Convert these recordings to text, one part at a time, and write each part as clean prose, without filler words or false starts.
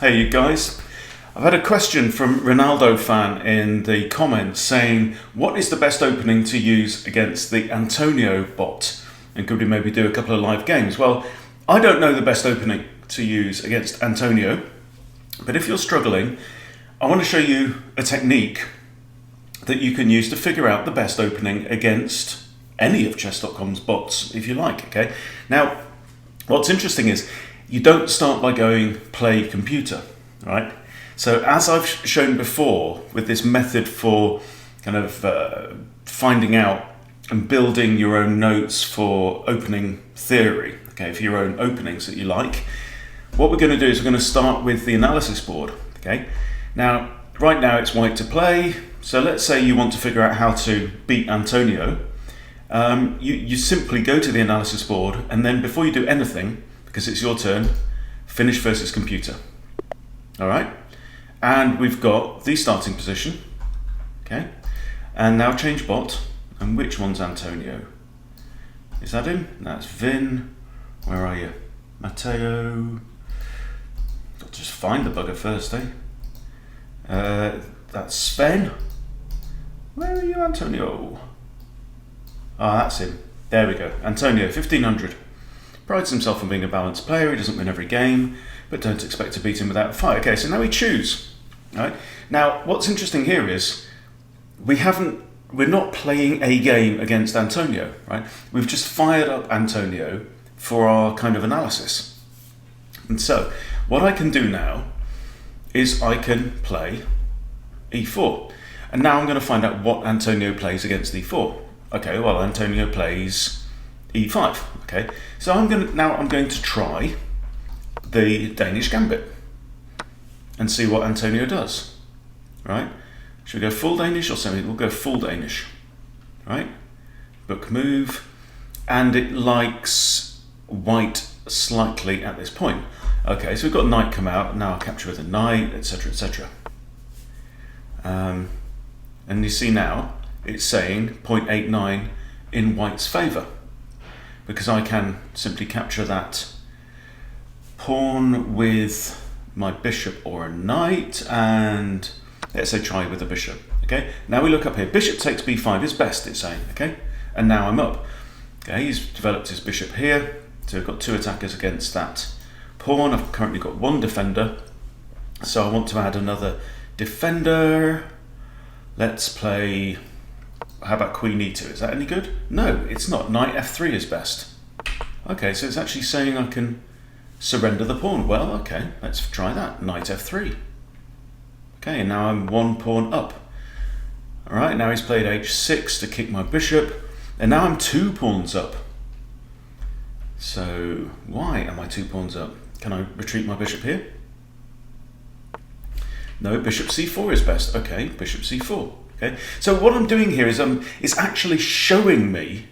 Hey you guys, I've had a question from Ronaldo fan in the comments saying what is the best opening to use against the Antonio bot, and could we maybe do a couple of live games? Well, I don't know the best opening to use against Antonio, but if you're struggling, I want to show you a technique that you can use to figure out the best opening against any of chess.com's bots if you like. Okay, now what's interesting is you don't start by going play computer, right? So as I've shown before with this method for kind of finding out and building your own notes for opening theory, okay, for your own openings that you like, what we're going to do is we're going to start with the analysis board, okay? Now, right now it's white to play, so let's say you want to figure out how to beat Antonio. You simply go to the analysis board, and then before you do anything, because it's your turn, finish versus computer. All right, and we've got the starting position, okay, and now change bot, and which one's Antonio? Is that him? That's Vin. Where are you? Matteo. Got to just find the bugger first, eh? That's Sven. Where are you, Antonio? Ah, that's him. There we go. Antonio, 1500. Prides himself on being a balanced player. He doesn't win every game, but don't expect to beat him without a fight. Okay, so now we choose. Right? Now, what's interesting here is we're not playing a game against Antonio, right? We've just fired up Antonio for our kind of analysis. And so, what I can do now is I can play e4. And now I'm going to find out what Antonio plays against e4. Okay, well, Antonio plays e5. Okay, so I'm going to try the Danish gambit and see what Antonio does. Right? Should we go full Danish or semi? We'll go full Danish. Right? Book move, and it likes white slightly at this point. Okay, so we've got knight come out. Now I'll capture with a knight, etc., etc. And you see now it's saying 0.89 in white's favour, because I can simply capture that pawn with my bishop or a knight, and let's say try with a bishop. Okay, now we look up here. Bishop takes b5 is best, it's saying. Okay, and now I'm up. Okay, he's developed his bishop here, so we've got two attackers against that pawn. I've currently got one defender, so I want to add another defender. Let's play, how about queen e2? Is that any good? No, it's not. Knight f3 is best. Okay, so it's actually saying I can surrender the pawn. Well, okay, let's try that. Knight f3. Okay, and now I'm one pawn up. All right, now he's played h6 to kick my bishop, and now I'm 2 pawns up. So why am I 2 pawns up? Can I retreat my bishop here? No, bishop c4 is best. Okay, bishop c4. Okay, so what I'm doing here is actually showing me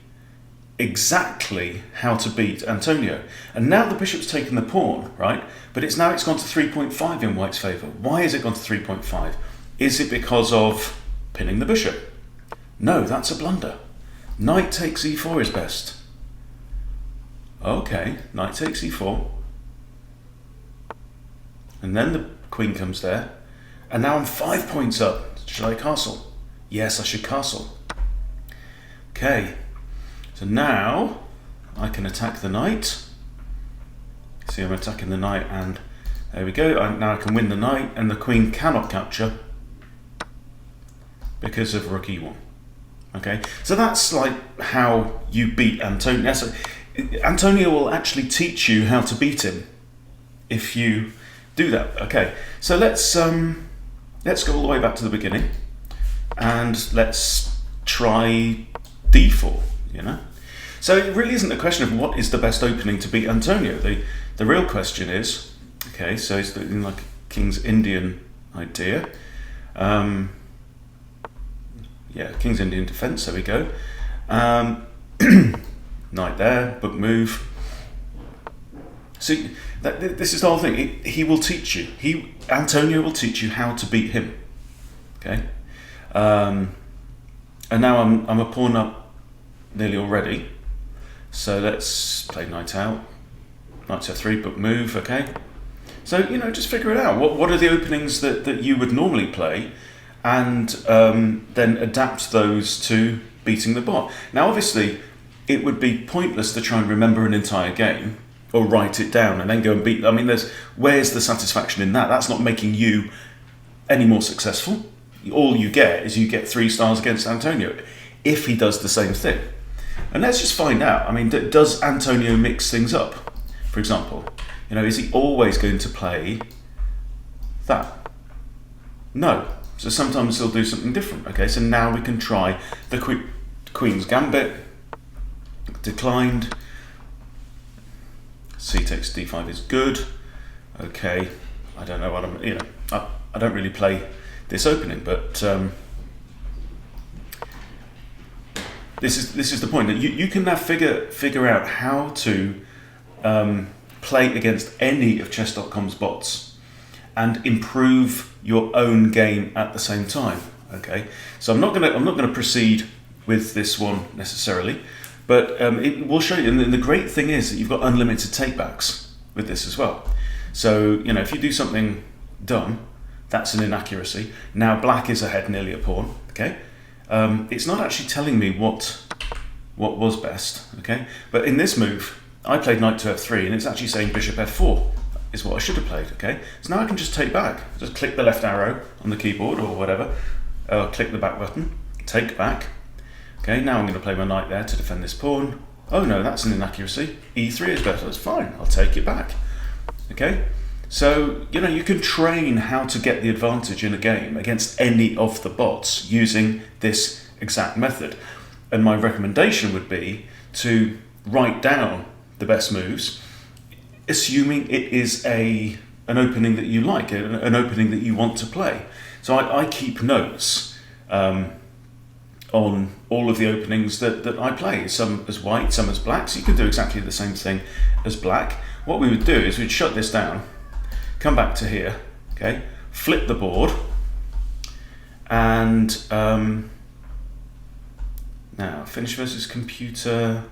exactly how to beat Antonio. And now the bishop's taken the pawn, right? But it's gone to 3.5 in white's favour. Why has it gone to 3.5? Is it because of pinning the bishop? No, that's a blunder. Knight takes e4 is best. Okay, knight takes e4. And then the queen comes there. And now I'm 5 points up. Should I castle? Yes, I should castle. Okay, so now I can attack the knight. See, I'm attacking the knight, and there we go. Now I can win the knight, and the queen cannot capture because of rook e1. Okay, so that's like how you beat Antonio. So Antonio will actually teach you how to beat him if you do that. Okay, so let's go all the way back to the beginning, and let's try d4, you know? So it really isn't a question of what is the best opening to beat Antonio. The real question is, okay, so it's like a King's Indian idea. Yeah, King's Indian defense, there we go. Knight there, book move. See, this is the whole thing. He will teach you. Antonio will teach you how to beat him. Okay, and now I'm a pawn up nearly already. So let's play knight out. Knight to f3, book move. Okay, So, just figure it out. What are the openings that you would normally play, and then adapt those to beating the bot. Now, obviously, it would be pointless to try and remember an entire game or write it down and then go and beat. I mean, where's the satisfaction in that? That's not making you any more successful. All you get is 3 stars against Antonio if he does the same thing. And let's just find out. I mean, does Antonio mix things up? For example, is he always going to play that? No. So sometimes he'll do something different. Okay, so now we can try the Queen's Gambit. Declined. C takes D5 is good. Okay, I don't know what I don't really play this opening, but this is the point, that you can now figure out how to play against any of chess.com's bots and improve your own game at the same time. Okay, so I'm not gonna proceed with this one necessarily, but it will show you. And the great thing is that you've got unlimited takebacks with this as well. So if you do something dumb, that's an inaccuracy. Now black is ahead nearly a pawn. Okay, it's not actually telling me what was best. Okay, but in this move, I played knight to f3, and it's actually saying bishop f4 is what I should have played. Okay, so now I can just take back. Just click the left arrow on the keyboard or whatever. Click the back button, take back. Okay, now I'm going to play my knight there to defend this pawn. Oh no, that's an inaccuracy. E3 is better. That's fine. I'll take it back. Okay, so you can train how to get the advantage in a game against any of the bots using this exact method. And my recommendation would be to write down the best moves, assuming it is an opening that you like, an opening that you want to play. So I keep notes on all of the openings that I play, some as white, some as black, so you can do exactly the same thing as black. What we would do is we'd shut this down, come back to here, okay, flip the board, and now finish versus computer.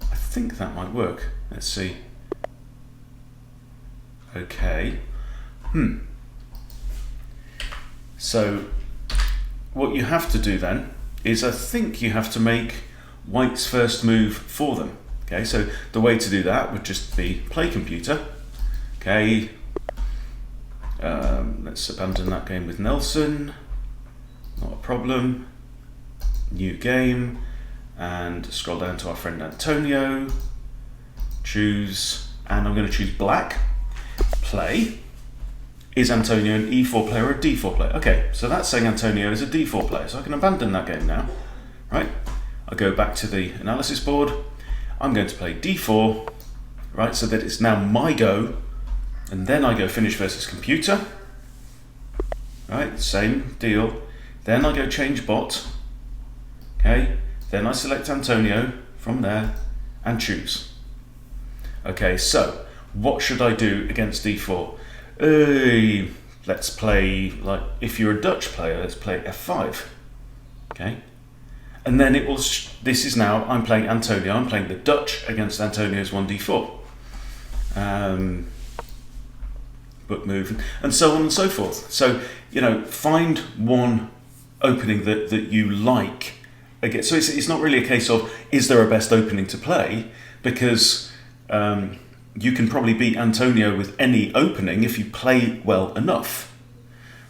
I think that might work. Let's see. Okay. So what you have to do then is, I think you have to make white's first move for them. Okay, so the way to do that would just be play computer. Okay, let's abandon that game with Nelson. Not a problem. New game, and scroll down to our friend Antonio. Choose, and I'm going to choose black. Play. Is Antonio an E4 player or a D4 player? Okay, so that's saying Antonio is a D4 player, so I can abandon that game now. Right? I go back to the analysis board. I'm going to play D4, right, so that it's now my go, and then I go finish versus computer. Right, same deal. Then I go change bot. Okay, then I select Antonio from there and choose. Okay, so what should I do against D4? Let's play, like, if you're a Dutch player, let's play F5. Okay, and then it will. This is now I'm playing Antonio. I'm playing the Dutch against Antonio's 1d4. Book move, and so on and so forth. So find one opening that you like. Again, so it's not really a case of is there a best opening to play, because you can probably beat Antonio with any opening if you play well enough,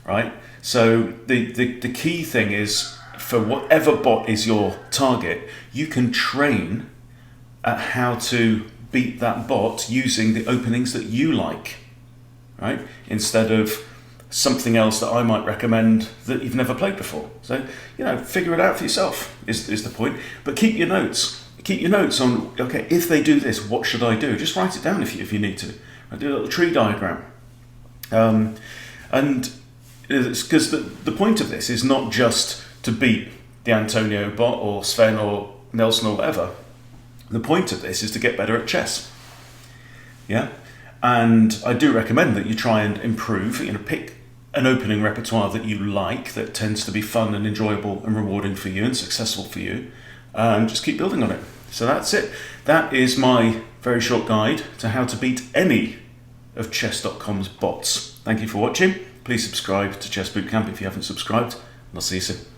right? So the key thing is, for whatever bot is your target, you can train at how to beat that bot using the openings that you like, right? Instead of something else that I might recommend that you've never played before. So, figure it out for yourself is the point. But keep your notes. Keep your notes on, okay, if they do this, what should I do? Just write it down if you need to. I do a little tree diagram. And it's because the point of this is not just to beat the Antonio bot or Sven or Nelson or whatever. The point of this is to get better at chess. Yeah? And I do recommend that you try and improve, pick an opening repertoire that you like, that tends to be fun and enjoyable and rewarding for you and successful for you, and just keep building on it. So that's it. That is my very short guide to how to beat any of chess.com's bots. Thank you for watching. Please subscribe to Chess Bootcamp if you haven't subscribed, and I'll see you soon.